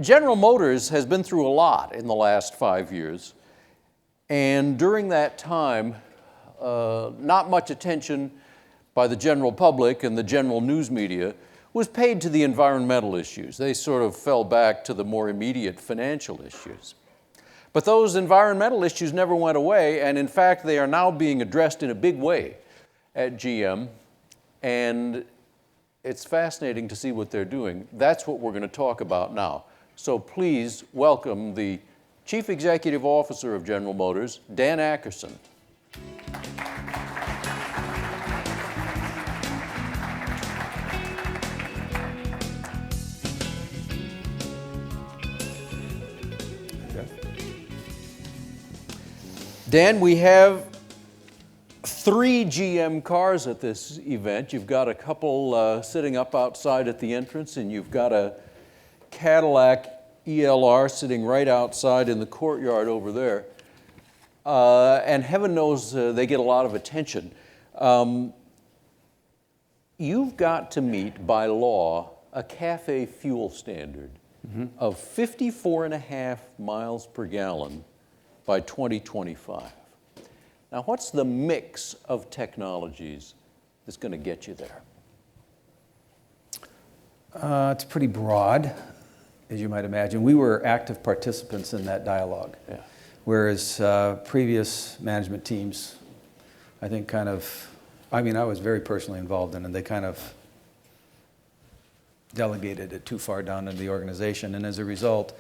General Motors has been through a lot in the last 5 years, and during that time, not much attention by the general public and the general news media was paid to the environmental issues. They sort of fell back to the more immediate financial issues. But those environmental issues never went away, and in fact, they are now being addressed in a big way at GM, and it's fascinating to see what they're doing. That's what we're going to talk about now. So please welcome the Chief Executive Officer of General Motors, Dan Akerson. Dan, we have 3 GM cars at this event. You've got a couple sitting up outside at the entrance, and you've got a Cadillac ELR sitting right outside in the courtyard over there. And heaven knows they get a lot of attention. You've got to meet, by law, a CAFE fuel standard of 54.5 miles per gallon by 2025. Now, what's the mix of technologies that's going to get you there? It's pretty broad, as you might imagine. We were active participants in that dialogue, whereas previous management teams, I think I was very personally involved in it. They kind of delegated it too far down into the organization, and as a result,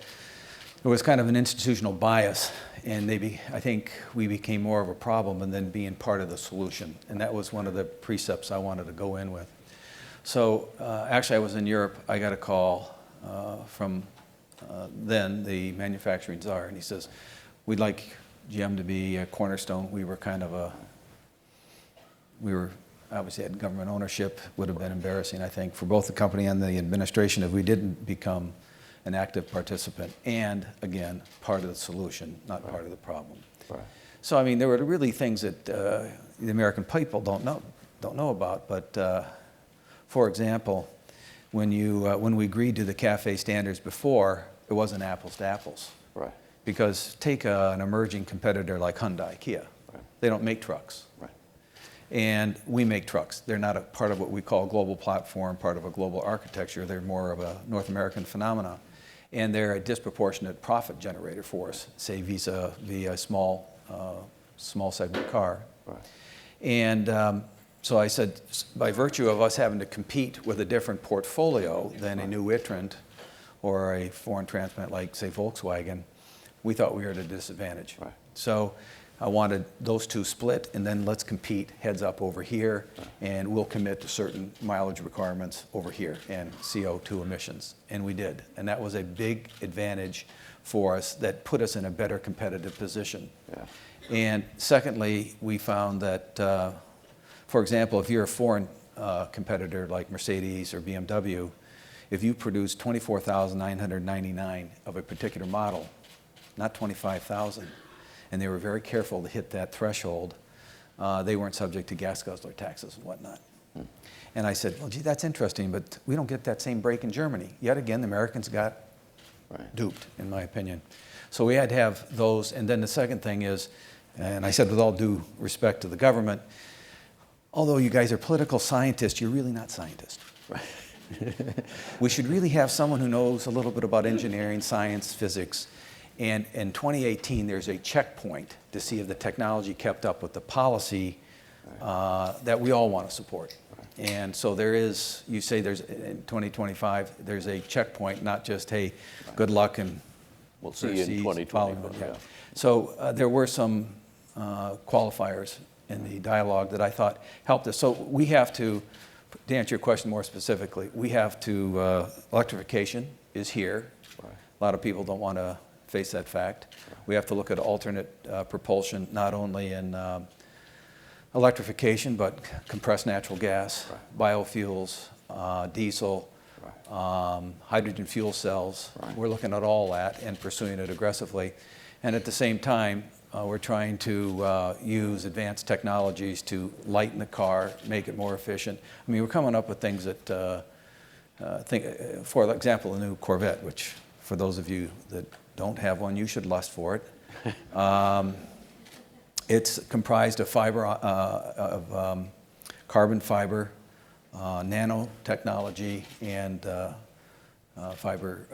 there was kind of an institutional bias, and I think we became more of a problem than being part of the solution. And that was one of the precepts I wanted to go in with. So actually I was in Europe. I got a call from then the manufacturing czar, and he says, we'd like GM to be a cornerstone. We were obviously had government ownership. Would have been embarrassing, I think, for both the company and the administration if we didn't become an active participant, and again, part of the solution, not part of the problem. Right. So I mean, there were really things that the American people don't know about. But for example, when we agreed to the CAFE standards before, it wasn't apples to apples. Right. Because take an emerging competitor like Hyundai, Kia. Right. They don't make trucks. Right. And we make trucks. They're not a part of what we call a global platform, part of a global architecture. They're more of a North American phenomenon. And they're a disproportionate profit generator for us, say vis-a-vis a small segment car. Right. And so I said, by virtue of us having to compete with a different portfolio than a new Itrant or a foreign transplant like, say, Volkswagen, we thought we were at a disadvantage. Right. So I wanted those two split, and then let's compete heads up over here, and we'll commit to certain mileage requirements over here and CO2 emissions. And we did. And that was a big advantage for us that put us in a better competitive position. Yeah. And secondly, we found that, for example, if you're a foreign competitor like Mercedes or BMW, if you produce 24,999 of a particular model, not 25,000, and they were very careful to hit that threshold, they weren't subject to gas guzzler taxes and whatnot. And I said, well, gee, that's interesting, but we don't get that same break in Germany. Yet again, the Americans got duped, in my opinion. So we had to have those. And then the second thing is, and I said with all due respect to the government, although you guys are political scientists, you're really not scientists. Right. We should really have someone who knows a little bit about engineering, science, physics. And in 2018, there's a checkpoint to see if the technology kept up with the policy that we all want to support. Right. And so there is, you say there's, in 2025, there's a checkpoint, not just, hey, good luck and we'll see you in 2020. Yeah. So there were some qualifiers in the dialogue that I thought helped us. So we have to answer your question more specifically, we have to, electrification is here. Right. A lot of people don't want to face that fact. We have to look at alternate propulsion, not only in electrification, but compressed natural gas, biofuels, diesel, hydrogen fuel cells. We're looking at all that and pursuing it aggressively. And at the same time, we're trying to use advanced technologies to lighten the car, make it more efficient. I mean, we're coming up with things that, for example, the new Corvette, which For those of you that don't have one, you should lust for it. It's comprised of carbon fiber, nanotechnology, and fiber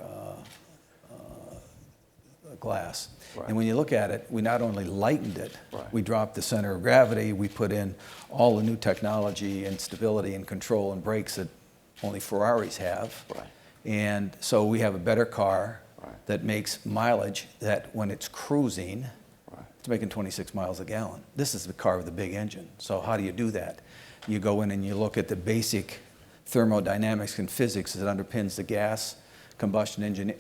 glass. Right. And when you look at it, we not only lightened it, Right. we dropped the center of gravity, we put in all the new technology and stability and control and brakes that only Ferraris have. Right. And so we have a better car Right. that makes mileage that when it's cruising, Right. it's making 26 miles a gallon. This is the car with the big engine. So how do you do that? You go in and you look at the basic thermodynamics and physics that underpins the gas combustion engine,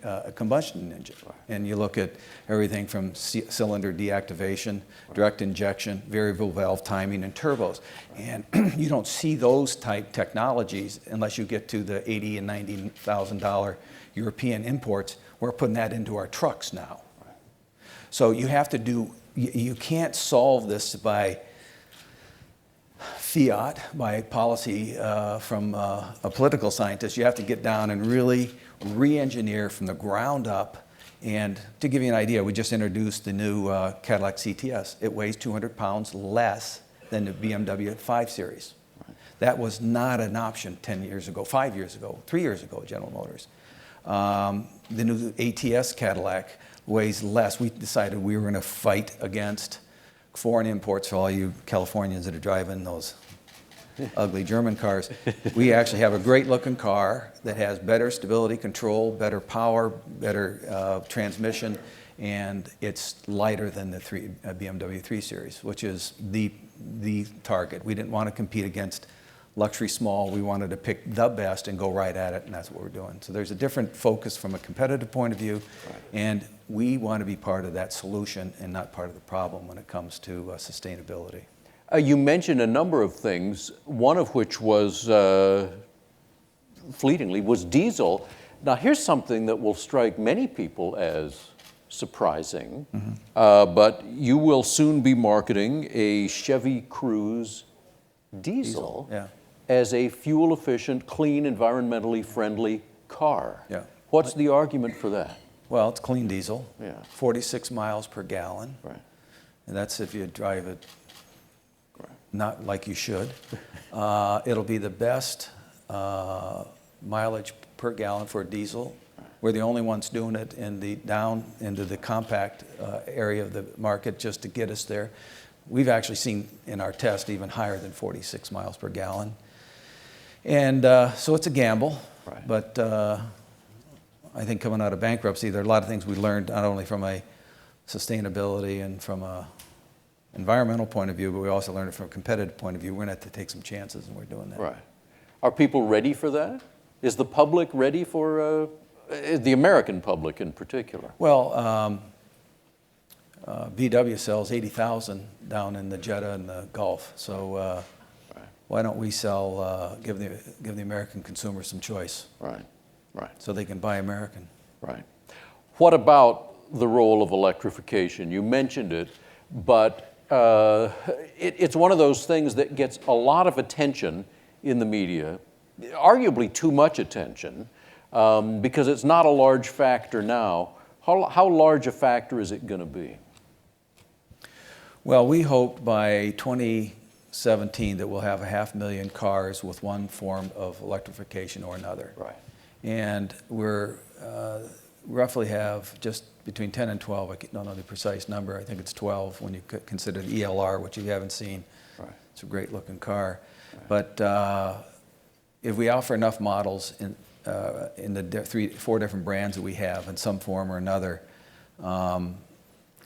and you look at everything from cylinder deactivation, direct injection, variable valve timing, and turbos. And you don't see those type technologies unless you get to the $80,000 and $90,000 European imports. We're putting that into our trucks now. So you have to do, you can't solve this by fiat, by policy from a political scientist. You have to get down and really re-engineer from the ground up. And to give you an idea, we just introduced the new Cadillac CTS. It weighs 200 pounds less than the BMW 5 Series. That was not an option 10 years ago, 5 years ago, 3 years ago at General Motors. The new ATS Cadillac weighs less. We decided we were going to fight against foreign imports for all you Californians that are driving those ugly German cars. We actually have a great looking car that has better stability control, better power, better transmission, and it's lighter than the BMW 3 Series, which is the target. We didn't want to compete against luxury small. We wanted to pick the best and go right at it, and that's what we're doing. So there's a different focus from a competitive point of view, and we want to be part of that solution and not part of the problem when it comes to sustainability. You mentioned a number of things, one of which was, fleetingly, was diesel. Now here's something that will strike many people as surprising, but you will soon be marketing a Chevy Cruze diesel. Yeah. As a fuel-efficient, clean, environmentally friendly car. Yeah. What's the argument for that? Well, it's clean diesel, Yeah. 46 miles per gallon, Right. and that's if you drive it Right. not like you should. It'll be the best mileage per gallon for diesel. We're the only ones doing it in the down into the compact area of the market just to get us there. We've actually seen in our test even higher than 46 miles per gallon. And so it's a gamble, Right. but I think coming out of bankruptcy, there are a lot of things we learned not only from a sustainability and from a environmental point of view, but we also learned it from a competitive point of view. We're going to have to take some chances, and we're doing that. Right. Are people ready for that? Is the public ready for, the American public in particular? Well, VW sells 80,000 down in the Jeddah and the Gulf, so why don't we sell, give the American consumer some choice? Right, right, So they can buy American. right. What about the role of electrification? You mentioned it, but it's one of those things that gets a lot of attention in the media, arguably too much attention, because it's not a large factor now. How large a factor is it going to be? Well, we hope by 2017 that we'll have 500,000 cars with one form of electrification or another. Right. And we're roughly have just between 10 and 12, I don't know the precise number, I think it's 12 when you consider the ELR, which you haven't seen. Right. It's a great looking car. Right. But if we offer enough models in the 4 different brands that we have in some form or another,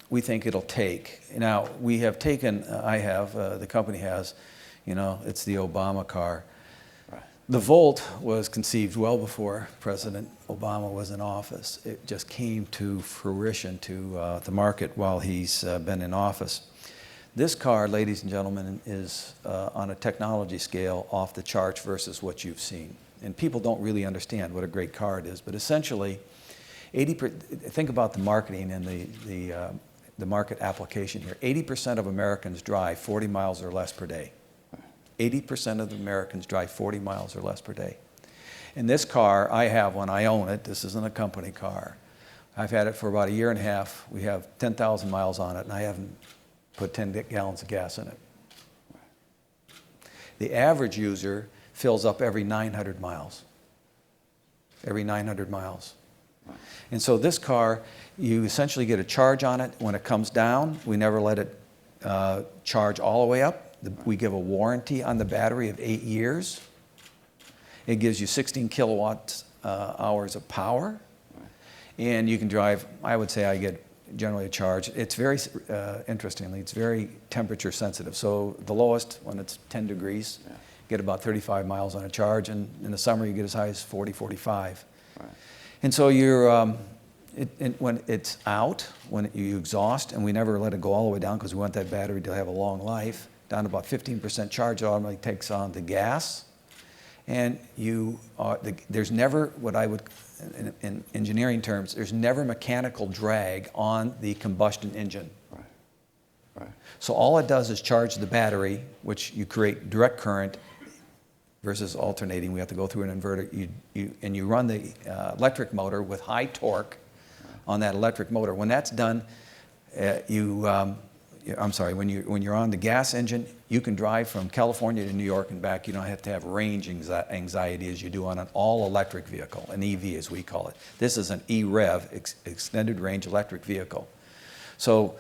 we think it'll take. Now, we have taken, the company has, it's the Obama car. Right. The Volt was conceived well before President Obama was in office. It just came to fruition to the market while he's been in office. This car, ladies and gentlemen, is on a technology scale off the charts versus what you've seen. And people don't really understand what a great car it is, but essentially, think about the marketing and the market application here. 80% of Americans drive 40 miles or less per day. 80% of the Americans drive 40 miles or less per day. And this car, I have one, I own it, this isn't a company car. I've had it for about a year and a half. We have 10,000 miles on it, and I haven't put 10 gallons of gas in it. The average user fills up every 900 miles. Every 900 miles. And so this car, you essentially get a charge on it. When it comes down, we never let it charge all the way up. We give a warranty on the battery of 8 years. It gives you 16 kilowatt hours of power. And you can drive, I would say I get generally a charge. It's very, interestingly, it's very temperature sensitive. So the lowest, when it's 10 degrees, get about 35 miles on a charge. And in the summer, you get as high as 40, 45. Right. And so you're, when it's out, when you exhaust, and we never let it go all the way down because we want that battery to have a long life, down to about 15% charge, it automatically takes on the gas. And there's never what I would, in engineering terms, there's never mechanical drag on the combustion engine. Right. Right. So all it does is charge the battery, which you create direct current versus alternating. We have to go through an inverter. And you run the electric motor with high torque on that electric motor. When that's done, when you're on the gas engine, you can drive from California to New York and back. You don't have to have range anxiety as you do on an all-electric vehicle, an EV as we call it. This is an EREV, extended range electric vehicle. So,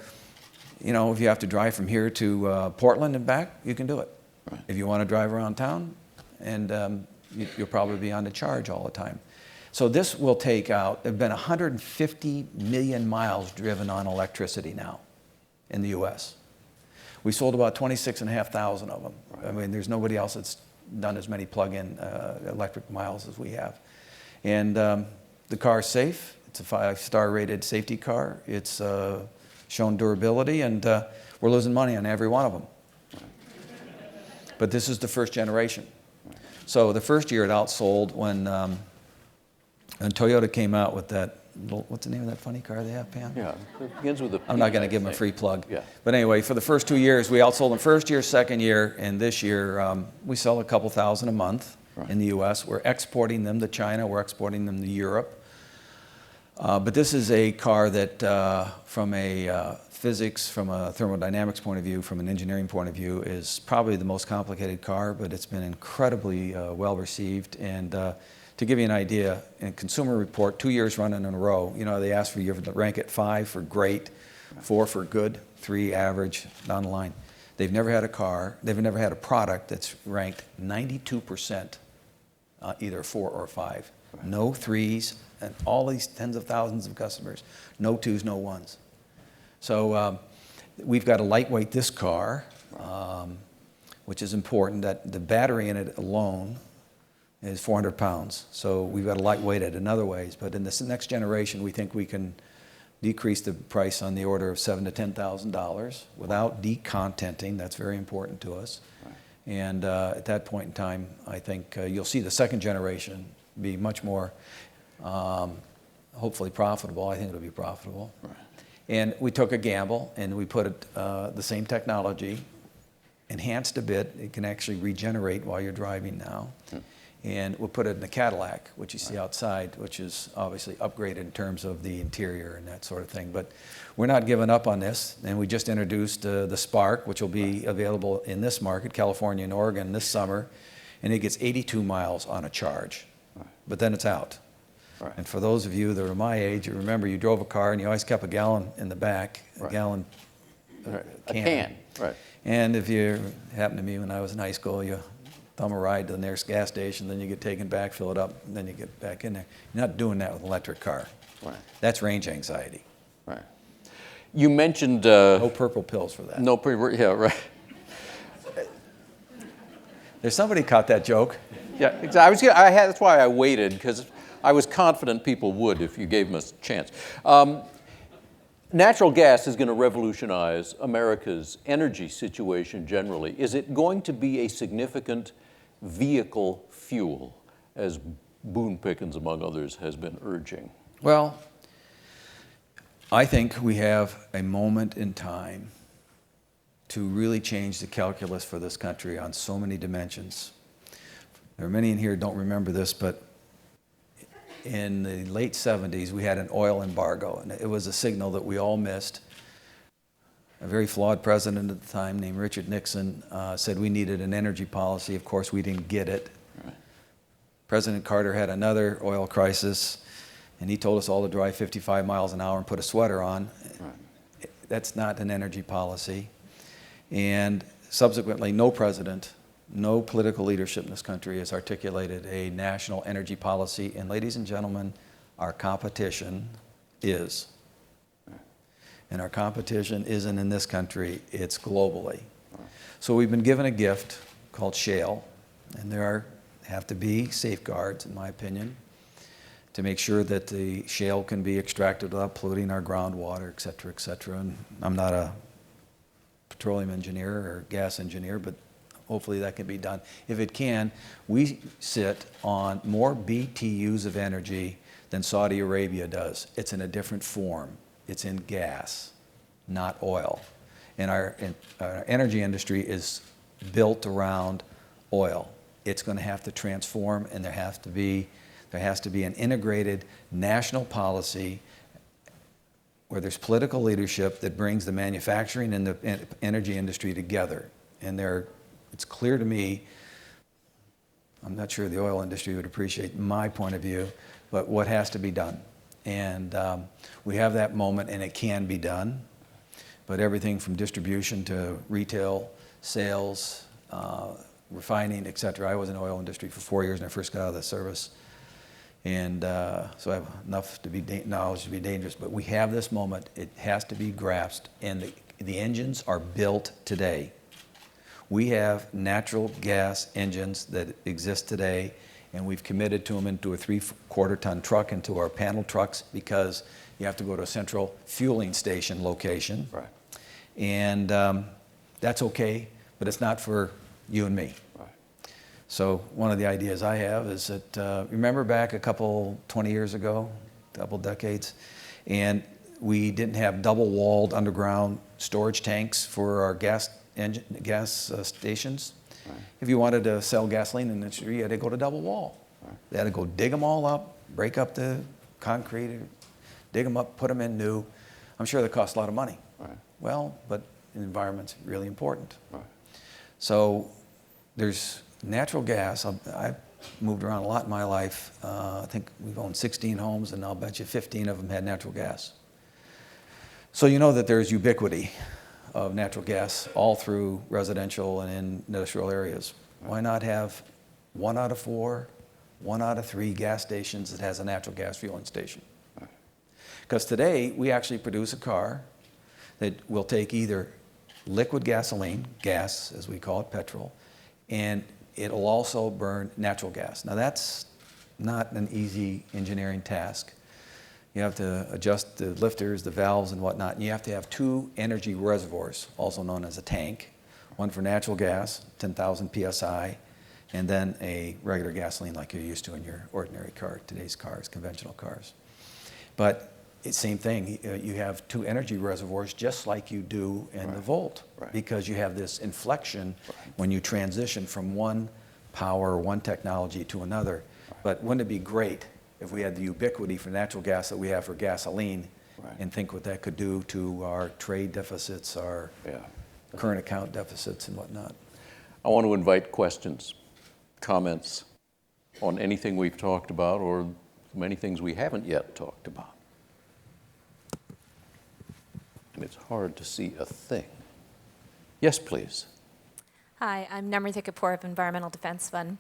if you have to drive from here to Portland and back, you can do it. Right. If you want to drive around town, and you'll probably be on the charge all the time. So this will take out, there have been 150 million miles driven on electricity now in the US. We sold about 26,500 of them. Right. I mean, there's nobody else that's done as many plug-in electric miles as we have. And the car's safe. It's a 5-star rated safety car. It's shown durability, and we're losing money on every one of them. Right. But this is the first generation. Right. So the first year it outsold when Toyota came out with that, what's the name of that funny car they have, Pam? Yeah, it begins with a P. I'm not going to give them a free plug. Yeah. But anyway, for the first 2 years, we outsold them first year, second year, and this year we sell a couple thousand a month in the U.S. We're exporting them to China. We're exporting them to Europe. But this is a car that, from a physics, from a thermodynamics point of view, from an engineering point of view, is probably the most complicated car, but it's been incredibly well received. And to give you an idea, in Consumer Report, 2 years running in a row, they ask for you to rank it 5 for great, 4 for good, 3 average, down the line. They've never had a product that's ranked 92%, either 4 or 5. Right. No 3s, and all these tens of thousands of customers, no 2s, no 1s. So we've got to lightweight this car, which is important. That the battery in it alone is 400 pounds. So we've got to lightweight it in other ways. But in this next generation, we think we can decrease the price on the order of $7,000 to $10,000 without decontenting. That's very important to us. Right. And at that point in time, I think you'll see the second generation be much more, hopefully profitable. I think it'll be profitable. Right. And we took a gamble, and we put the same technology, enhanced a bit. It can actually regenerate while you're driving now. And we'll put it in the Cadillac, which you see outside, which is obviously upgraded in terms of the interior and that sort of thing. But we're not giving up on this. And we just introduced the Spark, which will be available in this market, California and Oregon, this summer. And it gets 82 miles on a charge. But then it's out. Right. And for those of you that are my age, you remember you drove a car and you always kept a gallon in the back, a gallon can. A can, right. And if you happened to me when I was in high school, you thumb a ride to the nearest gas station, then you get taken back, fill it up, and then you get back in there. You're not doing that with an electric car. Right. That's range anxiety. Right. You mentioned... no purple pills for that. No, yeah, right. There's somebody caught that joke. Yeah, exactly. That's why I waited, because I was confident people would if you gave them a chance. Natural gas is going to revolutionize America's energy situation generally. Is it going to be a significant vehicle fuel, as Boone Pickens, among others, has been urging? Well, I think we have a moment in time to really change the calculus for this country on so many dimensions. There are many in here who don't remember this, but in the late 70s, we had an oil embargo, and it was a signal that we all missed. A very flawed president at the time named Richard Nixon said we needed an energy policy. Of course, we didn't get it. Right. President Carter had another oil crisis, and he told us all to drive 55 miles an hour and put a sweater on. Right. That's not an energy policy. And subsequently, no president, no political leadership in this country has articulated a national energy policy. And ladies and gentlemen, our competition is. And our competition isn't in this country, it's globally. So we've been given a gift called shale, and there have to be safeguards, in my opinion, to make sure that the shale can be extracted without polluting our groundwater, et cetera, et cetera. And I'm not a petroleum engineer or gas engineer, but hopefully that can be done. If it can, we sit on more BTUs of energy than Saudi Arabia does. It's in a different form. It's in gas, not oil. And our energy industry is built around oil. It's going to have to transform, and there has to be an integrated national policy where there's political leadership that brings the manufacturing and the energy industry together. And it's clear to me, I'm not sure the oil industry would appreciate my point of view, but what has to be done. And we have that moment, and it can be done. But everything from distribution to retail, sales, refining, et cetera. I was in the oil industry for 4 years when I first got out of the service. And so I have enough knowledge to be dangerous. But we have this moment. It has to be grasped. And the engines are built today. We have natural gas engines that exist today, and we've committed to them into a 3/4-ton truck, into our panel trucks, because you have to go to a central fueling station location. Right. And that's okay, but it's not for you and me. Right. So one of the ideas I have is that, remember back 20 years ago, couple decades, and we didn't have double-walled underground storage tanks for our gas stations. Right. If you wanted to sell gasoline in the industry, you had to go to double wall. Right. They had to go dig them all up, break up the concrete, dig them up, put them in new. I'm sure that cost a lot of money. Right. Well, but the environment's really important. Right. So there's natural gas. I've moved around a lot in my life. I think we've owned 16 homes, and I'll bet you 15 of them had natural gas. So you know that there's ubiquity of natural gas all through residential and in industrial areas. Why not have 1 out of 4, 1 out of 3 gas stations that has a natural gas fueling station? Because today we actually produce a car that will take either liquid gasoline, gas as we call it, petrol, and it'll also burn natural gas. Now that's not an easy engineering task. You have to adjust the lifters, the valves, and whatnot. And you have to have 2 energy reservoirs, also known as a tank. One for natural gas, 10,000 psi, and then a regular gasoline like you're used to in your ordinary car, today's cars, conventional cars. But it's same thing. You have 2 energy reservoirs just like you do in the Volt, because you have this inflection when you transition from one power, one technology to another. But wouldn't it be great if we had the ubiquity for natural gas that we have for gasoline, and think what that could do to our trade deficits, our current account deficits and whatnot. I want to invite questions, comments on anything we've talked about or many things we haven't yet talked about. And it's hard to see a thing. Yes, please. Hi, I'm Namrita Kapoor of Environmental Defense Fund.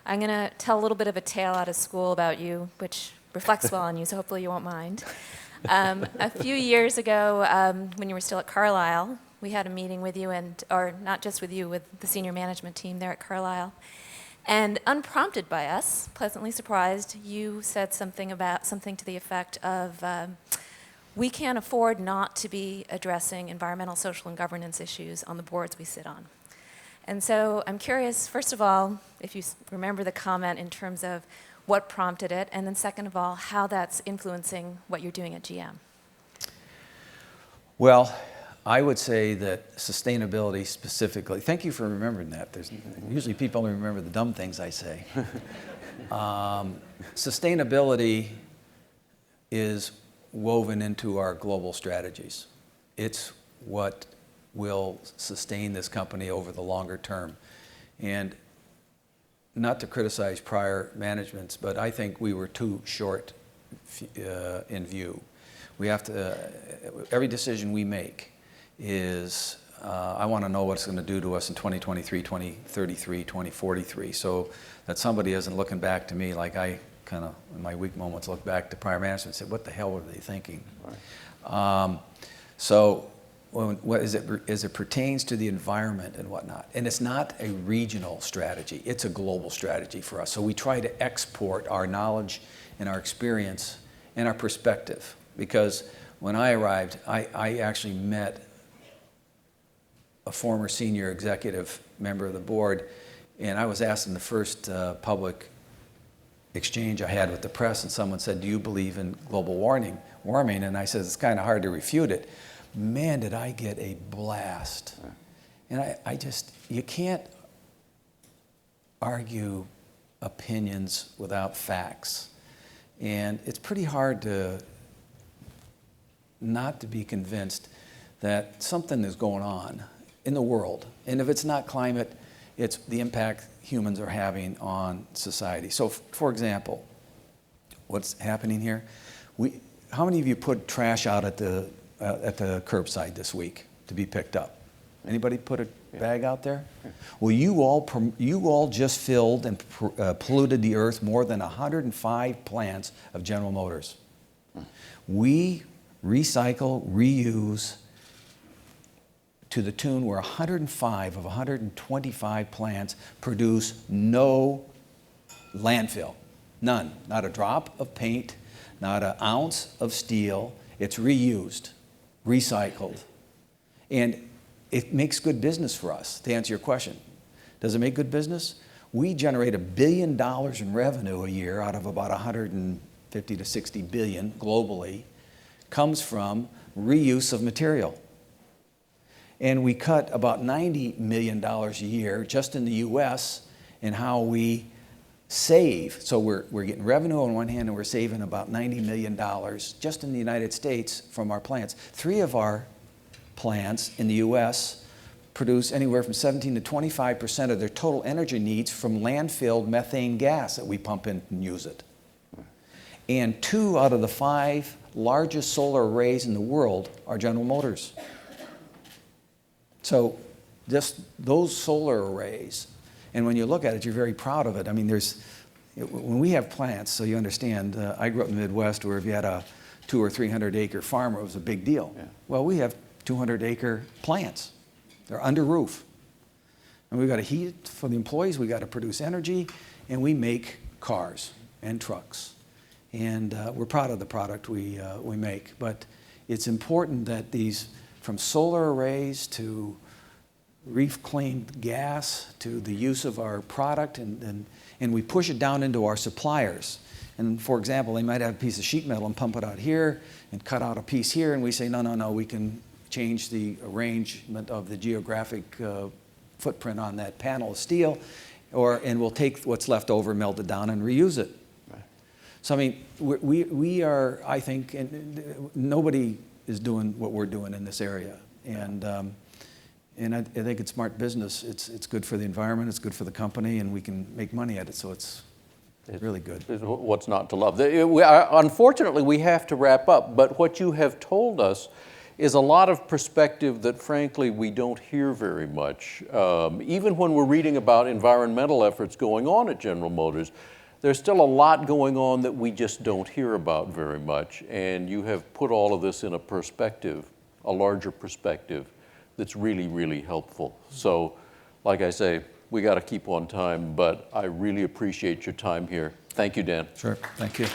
I'm going to tell a little bit of a tale out of school about you, which reflects well on you, so hopefully you won't mind. A few years ago, when you were still at Carlisle, we had a meeting with you, or not just with you, with the senior management team there at Carlisle. And unprompted by us, pleasantly surprised, you said something to the effect of, we can't afford not to be addressing environmental, social, and governance issues on the boards we sit on. And so I'm curious, first of all, if you remember the comment in terms of what prompted it, and then second of all, how that's influencing what you're doing at GM. Well, I would say that sustainability specifically, thank you for remembering that. Usually people only remember the dumb things I say. Sustainability is woven into our global strategies. It's what will sustain this company over the longer term. And not to criticize prior managements, but I think we were too short in view. We have to, every decision we make is, I want to know what it's going to do to us in 2023, 2033, 2043, so that somebody isn't looking back to me like I kind of, in my weak moments, look back to prior management and say, what the hell were they thinking? Right. So as it pertains to the environment and whatnot, and it's not a regional strategy, it's a global strategy for us. So we try to export our knowledge and our experience and our perspective, because when I arrived, I actually met a former senior executive member of the board, and I was asked in the first public exchange I had with the press, and someone said, do you believe in global warming? And I said, it's kind of hard to refute it. Man, did I get a blast. And I just, you can't argue opinions without facts. And it's pretty hard to not to be convinced that something is going on in the world. And if it's not climate, it's the impact humans are having on society. So, for example, what's happening here? How many of you put trash out at the curbside this week to be picked up? Anybody put a bag out there? Well, you all just filled and polluted the earth more than 105 plants of General Motors. We recycle, reuse to the tune where 105 of 125 plants produce no landfill. None. Not a drop of paint, not an ounce of steel. It's reused, recycled. And it makes good business for us, to answer your question. Does it make good business? We generate $1 billion in revenue a year out of about 150 to 60 billion globally, comes from reuse of material. And we cut about $90 million a year just in the US in how we save. So we're getting revenue on one hand, and we're saving about $90 million just in the United States from our plants. 3 of our plants in the US produce anywhere from 17 to 25% of their total energy needs from landfilled methane gas that we pump in and use it. And 2 out of the 5 largest solar arrays in the world are General Motors. So just those solar arrays, and when you look at it, you're very proud of it. I mean, when we have plants, so you understand, I grew up in the Midwest where if you had a 200 or 300 acre farmer, it was a big deal. Yeah. Well, we have 200 acre plants. They're under roof. And we've got to heat it for the employees, we've got to produce energy, and we make cars and trucks. And we're proud of the product we make. But it's important that these, from solar arrays to reclaimed gas to the use of our product, and we push it down into our suppliers. And for example, they might have a piece of sheet metal and pump it out here and cut out a piece here, and we say, no, we can change the arrangement of the geographic footprint on that panel of steel, and we'll take what's left over, melt it down, and reuse it. Right. So I mean, we are, I think, and nobody is doing what we're doing in this area. And I think it's smart business. It's good for the environment, it's good for the company, and we can make money at it, so it's really good. What's not to love? Unfortunately, we have to wrap up, but what you have told us is a lot of perspective that, frankly, we don't hear very much. Even when we're reading about environmental efforts going on at General Motors, there's still a lot going on that we just don't hear about very much, and you have put all of this in a perspective, a larger perspective, that's really, really helpful. So, like I say, we got to keep on time, but I really appreciate your time here. Thank you, Dan. Sure, thank you.